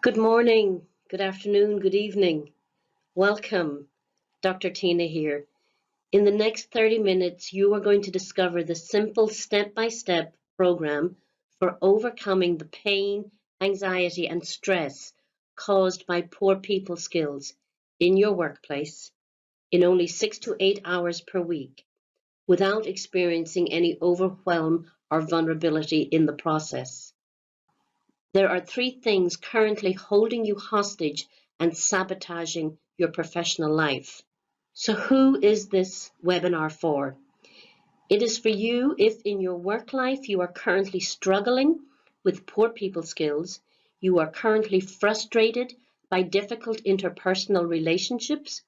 Good morning, good afternoon, good evening. Welcome. Dr. Tina here. In the next 30 minutes, you are going to discover the simple step-by-step program for overcoming the pain, anxiety, and stress caused by poor people skills in your workplace in only 6 to 8 hours per week without experiencing any overwhelm or vulnerability in the process. There are 3 things currently holding you hostage and sabotaging your professional life. So who is this webinar for? It is for you if in your work life you are currently struggling with poor people skills, you are currently frustrated by difficult interpersonal relationships,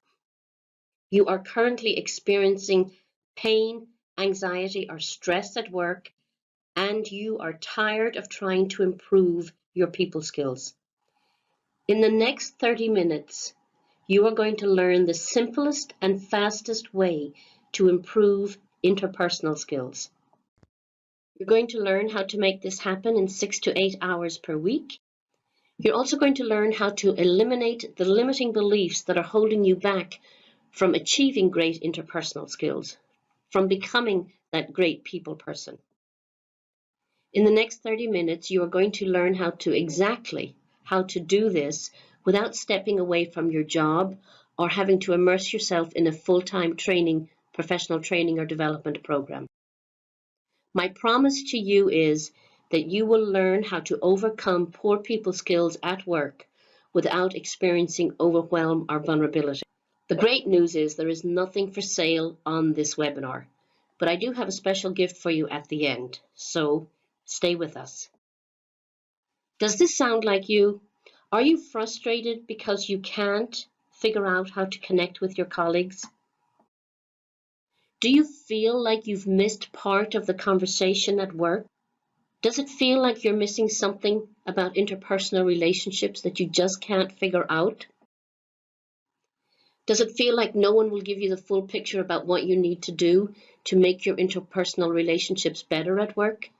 you are currently experiencing pain, anxiety, or stress at work, and you are tired of trying to improve your people skills. In the next 30 minutes, you are going to learn the simplest and fastest way to improve interpersonal skills. You're going to learn how to make this happen in 6 to 8 hours per week. You're also going to learn how to eliminate the limiting beliefs that are holding you back from achieving great interpersonal skills, from becoming that great people person. In the next 30 minutes, you are going to learn how to do this without stepping away from your job or having to immerse yourself in a full-time professional training or development program. My promise to you is that you will learn how to overcome poor people skills at work without experiencing overwhelm or vulnerability. The great news is there is nothing for sale on this webinar, but I do have a special gift for you at the end, so stay with us. Does this sound like you? Are you frustrated because you can't figure out how to connect with your colleagues? Do you feel like you've missed part of the conversation at work? Does it feel like you're missing something about interpersonal relationships that you just can't figure out? Does it feel like no one will give you the full picture about what you need to do to make your interpersonal relationships better at work?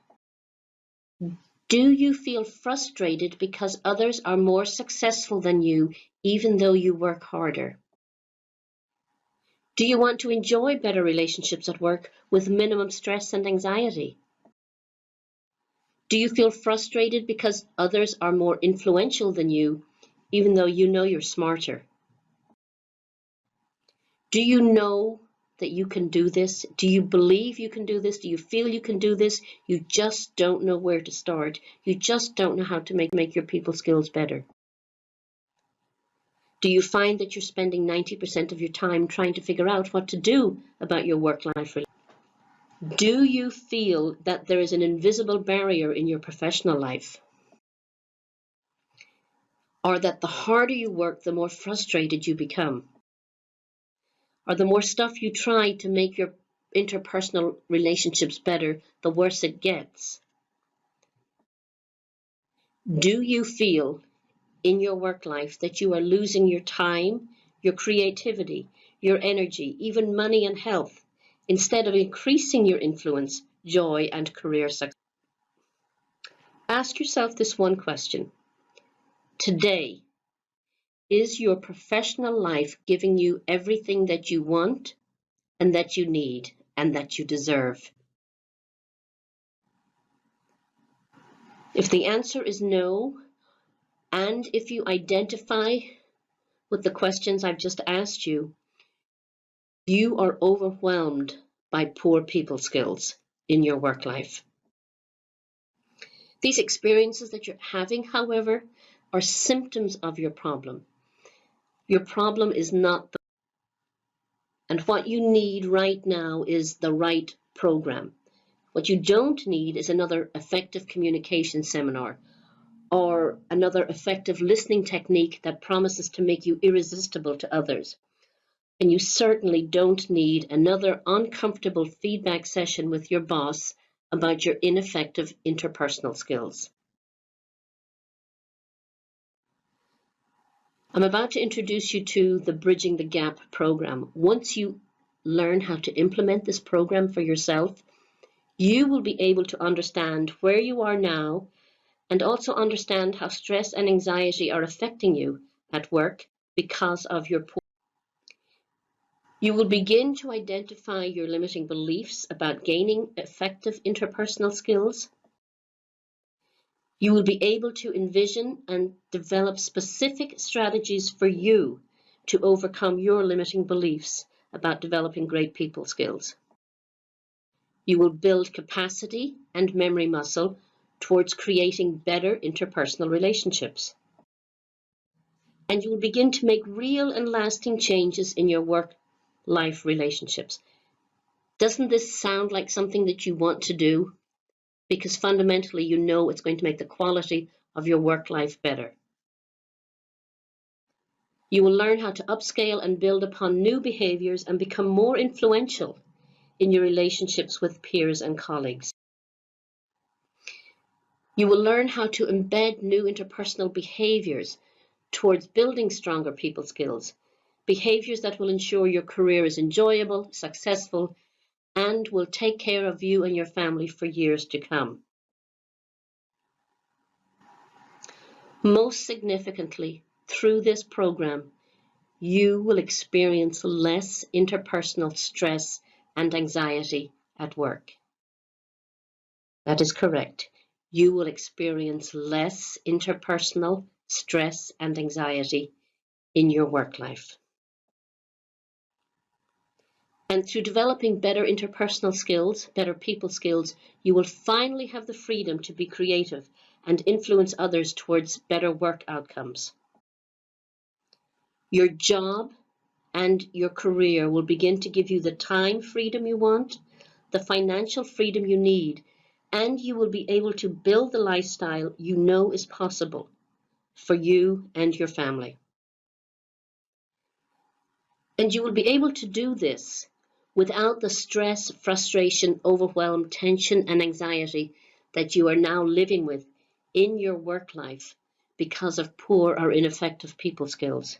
Do you feel frustrated because others are more successful than you, even though you work harder? Do you want to enjoy better relationships at work with minimum stress and anxiety? Do you feel frustrated because others are more influential than you, even though you know you're smarter? Do you know that you can do this? Do you believe you can do this? Do you feel you can do this? You just don't know where to start. You just don't know how to make your people skills better. Do you find that you're spending 90% of your time trying to figure out what to do about your work-life relationship? Do you feel that there is an invisible barrier in your professional life? Or that the harder you work, the more frustrated you become? Or the more stuff you try to make your interpersonal relationships better, the worse it gets? Do you feel in your work life that you are losing your time, your creativity, your energy, even money and health, instead of increasing your influence, joy, and career success? Ask yourself this one question. Today, is your professional life giving you everything that you want and that you need and that you deserve? If the answer is no, and if you identify with the questions I've just asked you, you are overwhelmed by poor people skills in your work life. These experiences that you're having, however, are symptoms of your problem. Your problem is not the and what you need right now is the right program. What you don't need is another effective communication seminar or another effective listening technique that promises to make you irresistible to others. And you certainly don't need another uncomfortable feedback session with your boss about your ineffective interpersonal skills. I'm about to introduce you to the Bridging the Gap program. Once you learn how to implement this program for yourself, you will be able to understand where you are now and also understand how stress and anxiety are affecting you at work because of your poor. You will begin to identify your limiting beliefs about gaining effective interpersonal skills. You will be able to envision and develop specific strategies for you to overcome your limiting beliefs about developing great people skills. You will build capacity and memory muscle towards creating better interpersonal relationships. And you will begin to make real and lasting changes in your work-life relationships. Doesn't this sound like something that you want to do? Because fundamentally, you know it's going to make the quality of your work life better. You will learn how to upscale and build upon new behaviors and become more influential in your relationships with peers and colleagues. You will learn how to embed new interpersonal behaviors towards building stronger people skills, behaviors that will ensure your career is enjoyable, successful, and will take care of you and your family for years to come. Most significantly, through this program, you will experience less interpersonal stress and anxiety at work. That is correct. You will experience less interpersonal stress and anxiety in your work life. And through developing better interpersonal skills, better people skills, you will finally have the freedom to be creative and influence others towards better work outcomes. Your job and your career will begin to give you the time freedom you want, the financial freedom you need, and you will be able to build the lifestyle you know is possible for you and your family. And you will be able to do this without the stress, frustration, overwhelm, tension, and anxiety that you are now living with in your work life because of poor or ineffective people skills.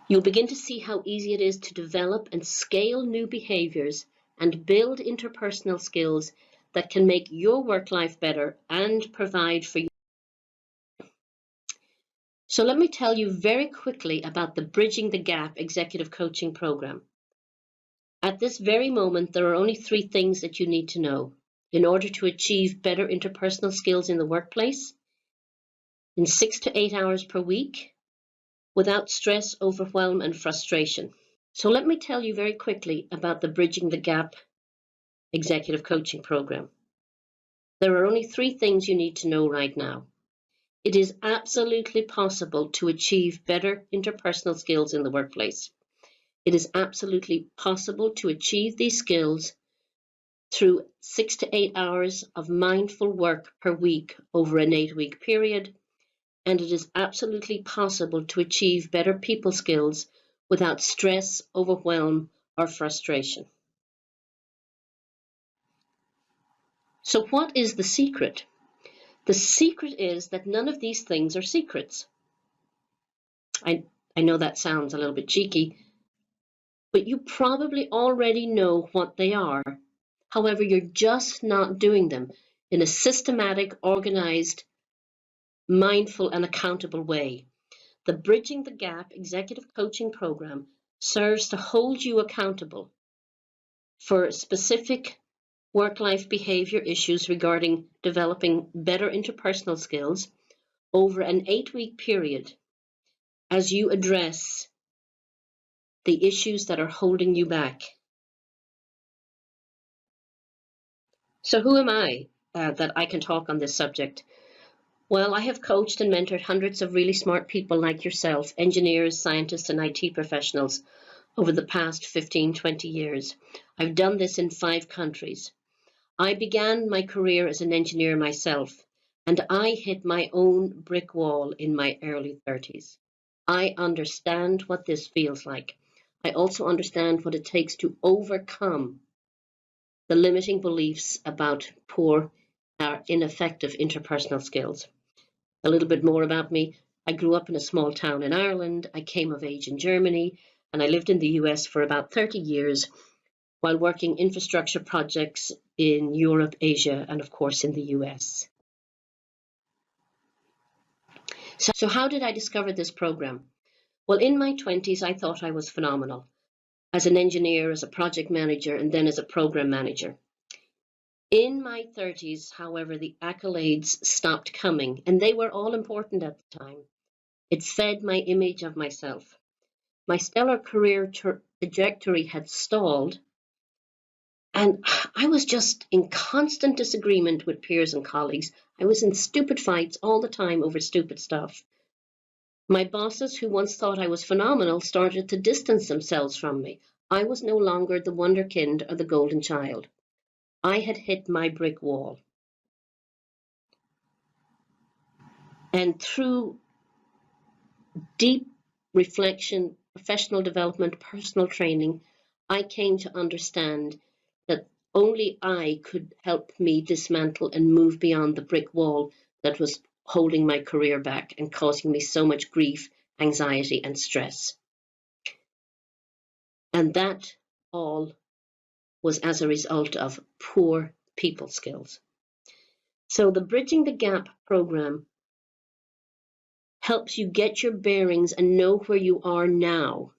You'll begin to see how easy it is to develop and scale new behaviors and build interpersonal skills that can make your work life better and provide for you. So let me tell you very quickly about the Bridging the Gap Executive Coaching Program. At this very moment, there are only 3 things that you need to know in order to achieve better interpersonal skills in the workplace in 6 to 8 hours per week without stress, overwhelm, and frustration. So let me tell you very quickly about the Bridging the Gap Executive Coaching Program. There are only 3 things you need to know right now. It is absolutely possible to achieve better interpersonal skills in the workplace. It is absolutely possible to achieve these skills through 6 to 8 hours of mindful work per week over an 8-week period, and it is absolutely possible to achieve better people skills without stress, overwhelm, or frustration. So what is the secret? The secret is that none of these things are secrets. I know that sounds a little bit cheeky, but you probably already know what they are. However, you're just not doing them in a systematic, organized, mindful, and accountable way. The Bridging the Gap Executive Coaching Program serves to hold you accountable for specific work-life behavior issues regarding developing better interpersonal skills over an 8-week period as you address the issues that are holding you back. So who am I that I can talk on this subject? Well, I have coached and mentored hundreds of really smart people like yourself, engineers, scientists, and IT professionals over the past 15-20 years. I've done this in 5 countries. I began my career as an engineer myself, and I hit my own brick wall in my early 30s. I understand what this feels like. I also understand what it takes to overcome the limiting beliefs about poor or ineffective interpersonal skills. A little bit more about me. I grew up in a small town in Ireland. I came of age in Germany, and I lived in the US for about 30 years, while working infrastructure projects in Europe, Asia, and of course in the US. So how did I discover this program? Well, in my 20s, I thought I was phenomenal as an engineer, as a project manager, and then as a program manager. In my 30s, however, the accolades stopped coming, and they were all important at the time. It fed my image of myself. My stellar career trajectory had stalled, and I was just in constant disagreement with peers and colleagues. I was in stupid fights all the time over stupid stuff. My bosses, who once thought I was phenomenal, started to distance themselves from me. I was no longer the wonderkind or the golden child. I had hit my brick wall. And through deep reflection, professional development, personal training, I came to understand that only I could help me dismantle and move beyond the brick wall that was holding my career back and causing me so much grief, anxiety, and stress. And that all was as a result of poor people skills. So the Bridging the Gap program helps you get your bearings and know where you are now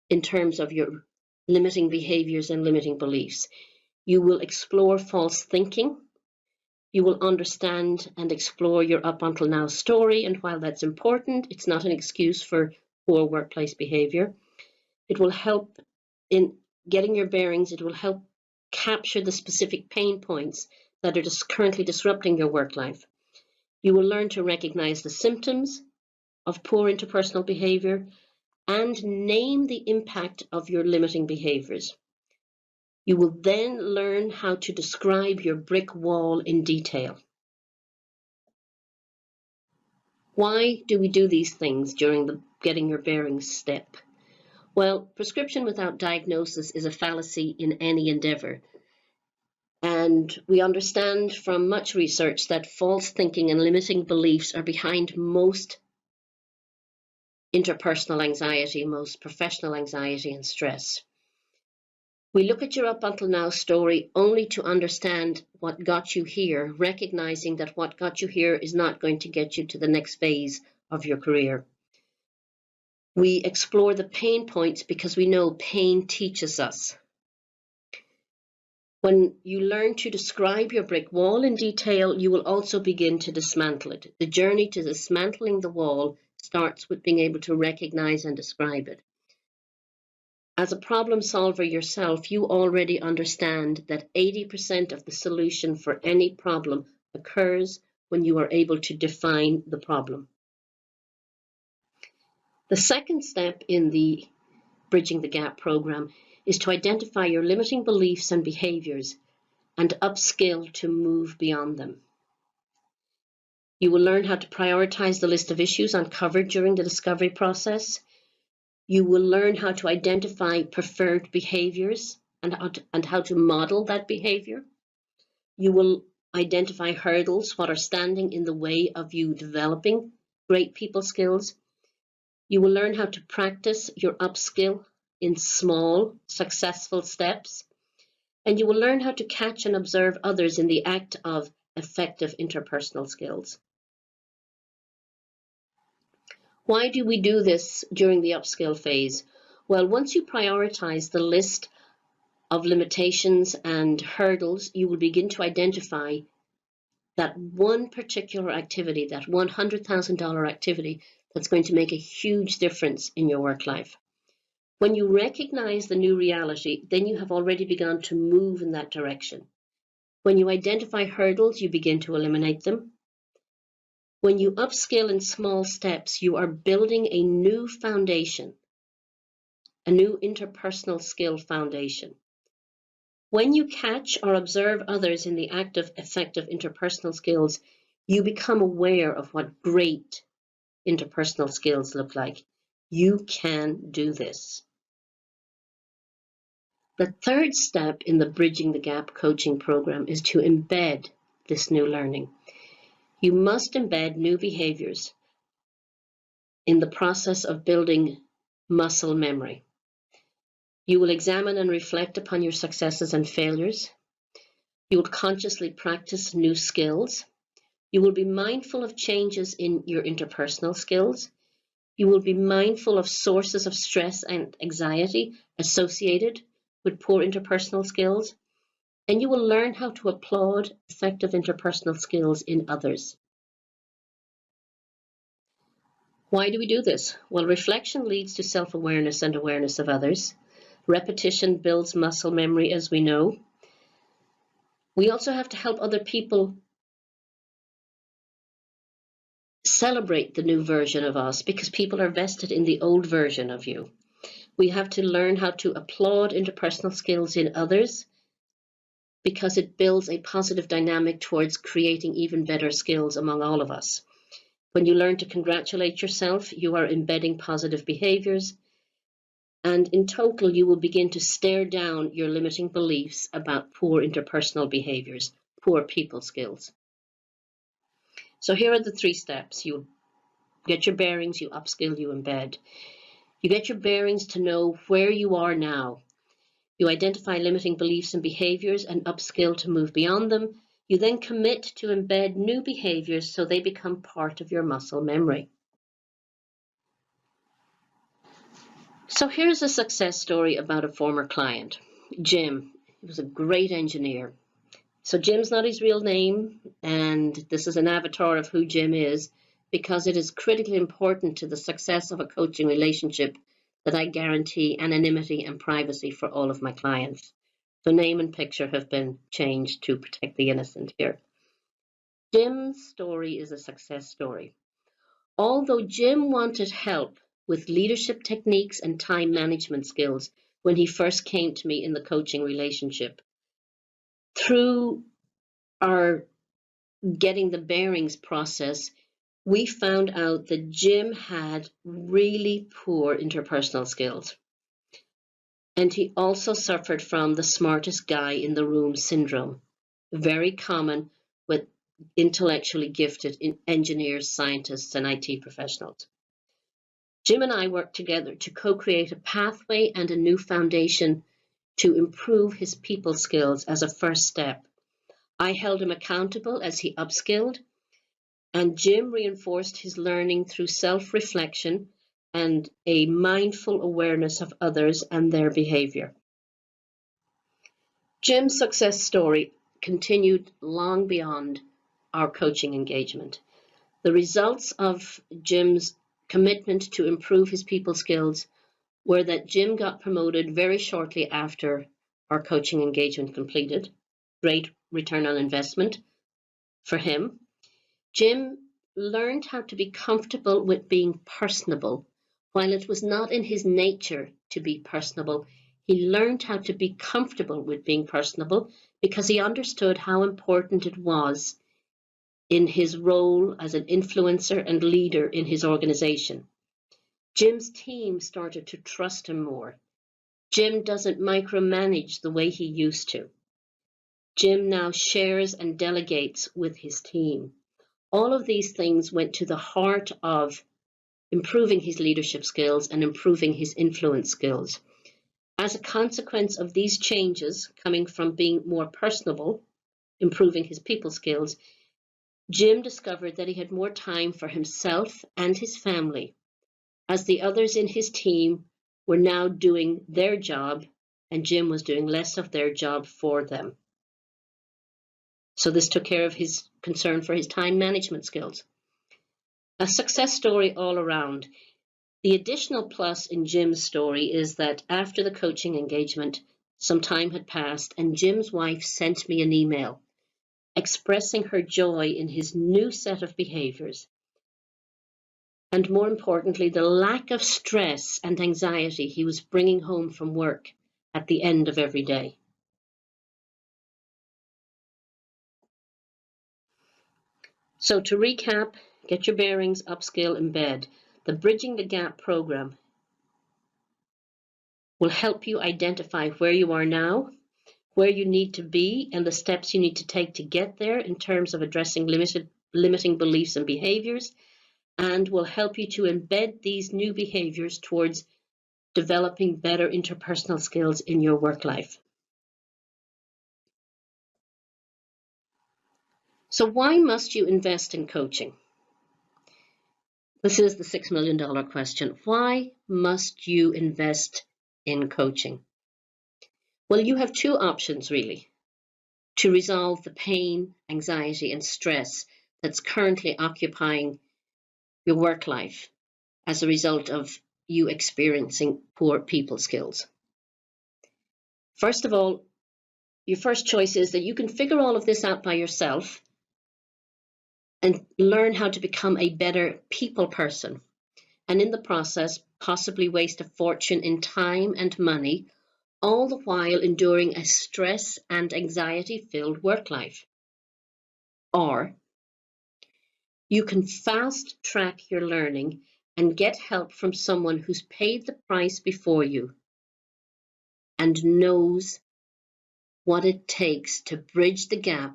in terms of your limiting behaviors and limiting beliefs. You will explore false thinking. You will understand and explore your up until now story. And while that's important, it's not an excuse for poor workplace behavior. It will help in getting your bearings. It will help capture the specific pain points that are currently disrupting your work life. You will learn to recognize the symptoms of poor interpersonal behavior and name the impact of your limiting behaviors. You will then learn how to describe your brick wall in detail. Why do we do these things during the getting your bearings step? Well, prescription without diagnosis is a fallacy in any endeavor. And we understand from much research that false thinking and limiting beliefs are behind most interpersonal anxiety, most professional anxiety and stress. We look at your up until now story only to understand what got you here, recognizing that what got you here is not going to get you to the next phase of your career. We explore the pain points because we know pain teaches us. When you learn to describe your brick wall in detail, you will also begin to dismantle it. The journey to dismantling the wall starts with being able to recognize and describe it. As a problem solver yourself, you already understand that 80% of the solution for any problem occurs when you are able to define the problem. The second step in the Bridging the Gap program is to identify your limiting beliefs and behaviors and upskill to move beyond them. You will learn how to prioritize the list of issues uncovered during the discovery process. You will learn how to identify preferred behaviors and how to model that behavior. You will identify hurdles, what are standing in the way of you developing great people skills. You will learn how to practice your upskill in small, successful steps. And you will learn how to catch and observe others in the act of effective interpersonal skills. Why do we do this during the upskill phase? Well, once you prioritize the list of limitations and hurdles, you will begin to identify that one particular activity, that $100,000 activity that's going to make a huge difference in your work life. When you recognize the new reality, then you have already begun to move in that direction. When you identify hurdles, you begin to eliminate them. When you upskill in small steps, you are building a new foundation, a new interpersonal skill foundation. When you catch or observe others in the act of effective interpersonal skills, you become aware of what great interpersonal skills look like. You can do this. The third step in the Bridging the Gap coaching program is to embed this new learning. You must embed new behaviors in the process of building muscle memory. You will examine and reflect upon your successes and failures. You will consciously practice new skills. You will be mindful of changes in your interpersonal skills. You will be mindful of sources of stress and anxiety associated with poor interpersonal skills. And you will learn how to applaud effective interpersonal skills in others. Why do we do this? Well, reflection leads to self-awareness and awareness of others. Repetition builds muscle memory, as we know. We also have to help other people celebrate the new version of us because people are vested in the old version of you. We have to learn how to applaud interpersonal skills in others because it builds a positive dynamic towards creating even better skills among all of us. When you learn to congratulate yourself, you are embedding positive behaviors, and in total, you will begin to stare down your limiting beliefs about poor interpersonal behaviors, poor people skills. So here are the 3 steps. You get your bearings, you upskill, you embed. You get your bearings to know where you are now. You identify limiting beliefs and behaviors and upskill to move beyond them. You then commit to embed new behaviors so they become part of your muscle memory. So here's a success story about a former client, Jim. He was a great engineer. So Jim's not his real name, and this is an avatar of who Jim is because it is critically important to the success of a coaching relationship that I guarantee anonymity and privacy for all of my clients. So name and picture have been changed to protect the innocent here. Jim's story is a success story. Although Jim wanted help with leadership techniques and time management skills when he first came to me in the coaching relationship, through our getting the bearings process, we found out that Jim had really poor interpersonal skills. And he also suffered from the smartest guy in the room syndrome, very common with intellectually gifted engineers, scientists, and IT professionals. Jim and I worked together to co-create a pathway and a new foundation to improve his people skills as a first step. I held him accountable as he upskilled, and Jim reinforced his learning through self-reflection and a mindful awareness of others and their behavior. Jim's success story continued long beyond our coaching engagement. The results of Jim's commitment to improve his people skills were that Jim got promoted very shortly after our coaching engagement completed. Great return on investment for him. Jim learned how to be comfortable with being personable. While it was not in his nature to be personable, he learned how to be comfortable with being personable because he understood how important it was in his role as an influencer and leader in his organization. Jim's team started to trust him more. Jim doesn't micromanage the way he used to. Jim now shares and delegates with his team. All of these things went to the heart of improving his leadership skills and improving his influence skills. As a consequence of these changes coming from being more personable, improving his people skills, Jim discovered that he had more time for himself and his family, as the others in his team were now doing their job and Jim was doing less of their job for them. So this took care of his concern for his time management skills. A success story all around. The additional plus in Jim's story is that after the coaching engagement, some time had passed and Jim's wife sent me an email expressing her joy in his new set of behaviors. And more importantly, the lack of stress and anxiety he was bringing home from work at the end of every day. So to recap, get your bearings, upskill, embed. The Bridging the Gap program will help you identify where you are now, where you need to be, and the steps you need to take to get there in terms of addressing limiting beliefs and behaviors, and will help you to embed these new behaviors towards developing better interpersonal skills in your work life. So why must you invest in coaching? This is the $6 million question. Why must you invest in coaching? Well, you have two options really to resolve the pain, anxiety, and stress that's currently occupying your work life as a result of you experiencing poor people skills. First of all, your first choice is that you can figure all of this out by yourself and learn how to become a better people person, and in the process possibly waste a fortune in time and money, all the while enduring a stress and anxiety-filled work life. Or you can fast track your learning and get help from someone who's paid the price before you and knows what it takes to bridge the gap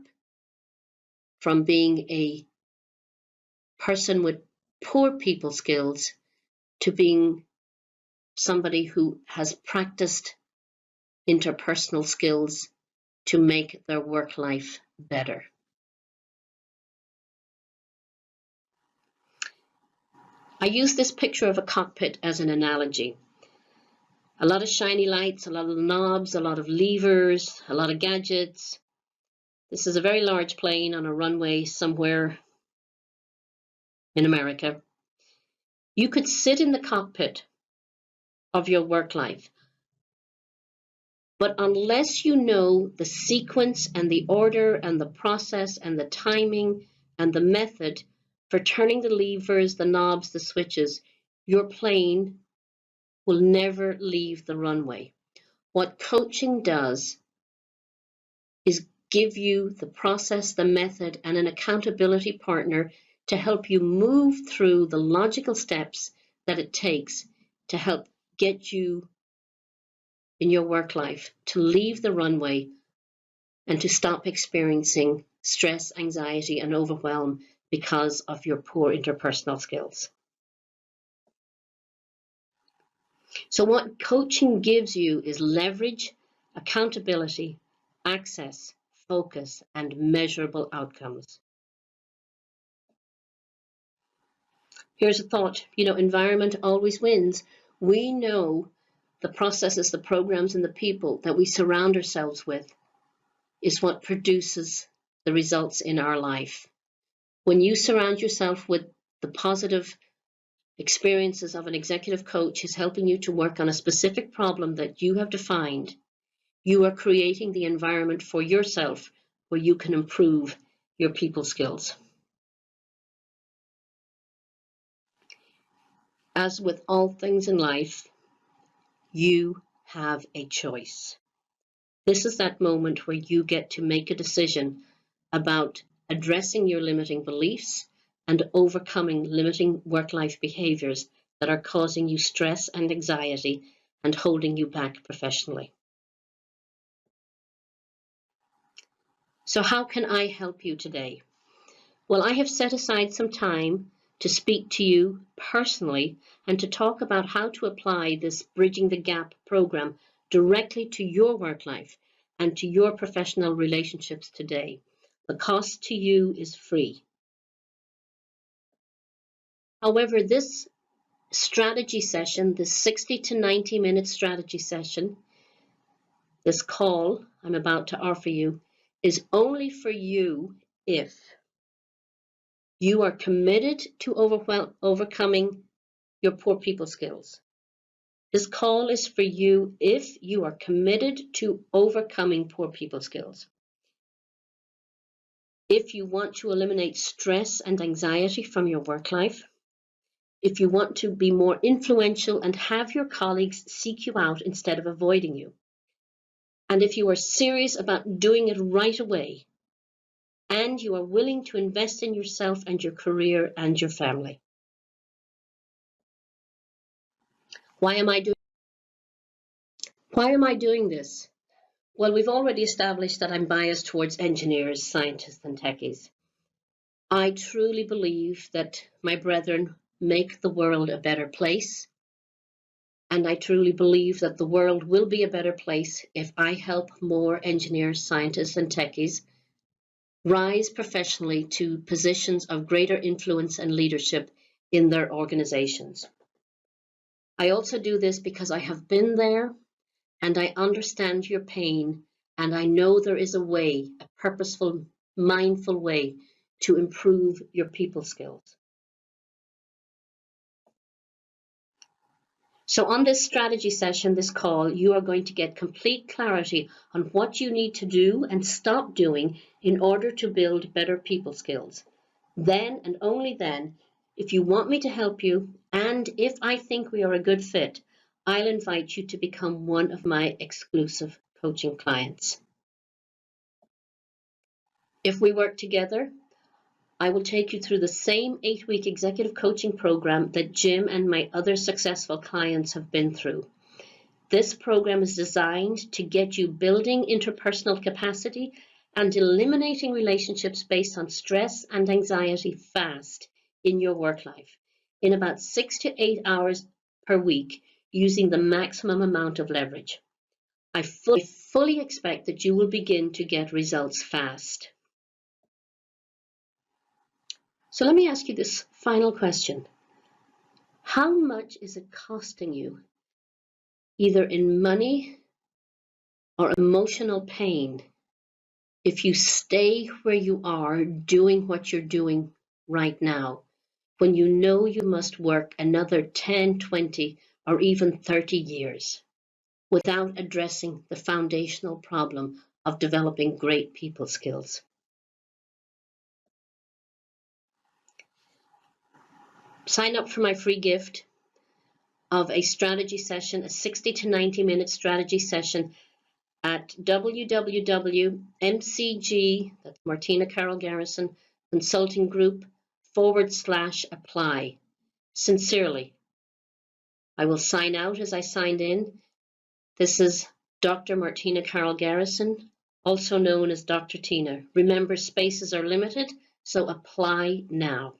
from being a person with poor people skills to being somebody who has practiced interpersonal skills to make their work life better. I use this picture of a cockpit as an analogy. A lot of shiny lights, a lot of knobs, a lot of levers, a lot of gadgets. This is a very large plane on a runway somewhere in America. You could sit in the cockpit of your work life, but unless you know the sequence and the order and the process and the timing and the method for turning the levers, the knobs, the switches, your plane will never leave the runway. What coaching does is give you the process, the method, and an accountability partner to help you move through the logical steps that it takes to help get you in your work life to leave the runway and to stop experiencing stress, anxiety, and overwhelm because of your poor interpersonal skills. So what coaching gives you is leverage, accountability, access, focus, and measurable outcomes. Here's a thought, environment always wins. We know the processes, the programs, and the people that we surround ourselves with is what produces the results in our life. When you surround yourself with the positive experiences of an executive coach who's helping you to work on a specific problem that you have defined, you are creating the environment for yourself where you can improve your people skills. As with all things in life, you have a choice. This is that moment where you get to make a decision about addressing your limiting beliefs and overcoming limiting work-life behaviors that are causing you stress and anxiety and holding you back professionally. So how can I help you today? Well, I have set aside some time to speak to you personally and to talk about how to apply this Bridging the Gap program directly to your work life and to your professional relationships today. The cost to you is free. However, this strategy session, this 60 to 90 minute strategy session, this call I'm about to offer you, is only for you if you are committed to overcoming your poor people skills. This call is for you if you are committed to overcoming poor people skills. If you want to eliminate stress and anxiety from your work life, if you want to be more influential and have your colleagues seek you out instead of avoiding you, and if you are serious about doing it right away, and you are willing to invest in yourself and your career and your family. Why am I doing this? Well, we've already established that I'm biased towards engineers, scientists, and techies. I truly believe that my brethren make the world a better place, And I truly believe that the world will be a better place if I help more engineers, scientists, and techies rise professionally to positions of greater influence and leadership in their organizations. I also do this because I have been there and I understand your pain, and I know there is a way, a purposeful, mindful way to improve your people skills. So on this strategy session, this call, you are going to get complete clarity on what you need to do and stop doing in order to build better people skills. Then and only then, if you want me to help you, and if I think we are a good fit, I'll invite you to become one of my exclusive coaching clients. If we work together, I will take you through the same 8-week executive coaching program that Jim and my other successful clients have been through. This program is designed to get you building interpersonal capacity and eliminating relationships based on stress and anxiety fast in your work life in about 6 to 8 hours per week using the maximum amount of leverage. I fully expect that you will begin to get results fast. So let me ask you this final question. How much is it costing you, either in money or emotional pain, if you stay where you are doing what you're doing right now, when you know you must work another 10, 20, or even 30 years without addressing the foundational problem of developing great people skills? Sign up for my free gift of a strategy session, a 60 to 90 minute strategy session at www.mcg, that's Martina Carroll-Garrison, Consulting Group /apply. Sincerely. I will sign out as I signed in. This is Dr. Martina Carroll-Garrison, also known as Dr. Tina. Remember, spaces are limited, so apply now.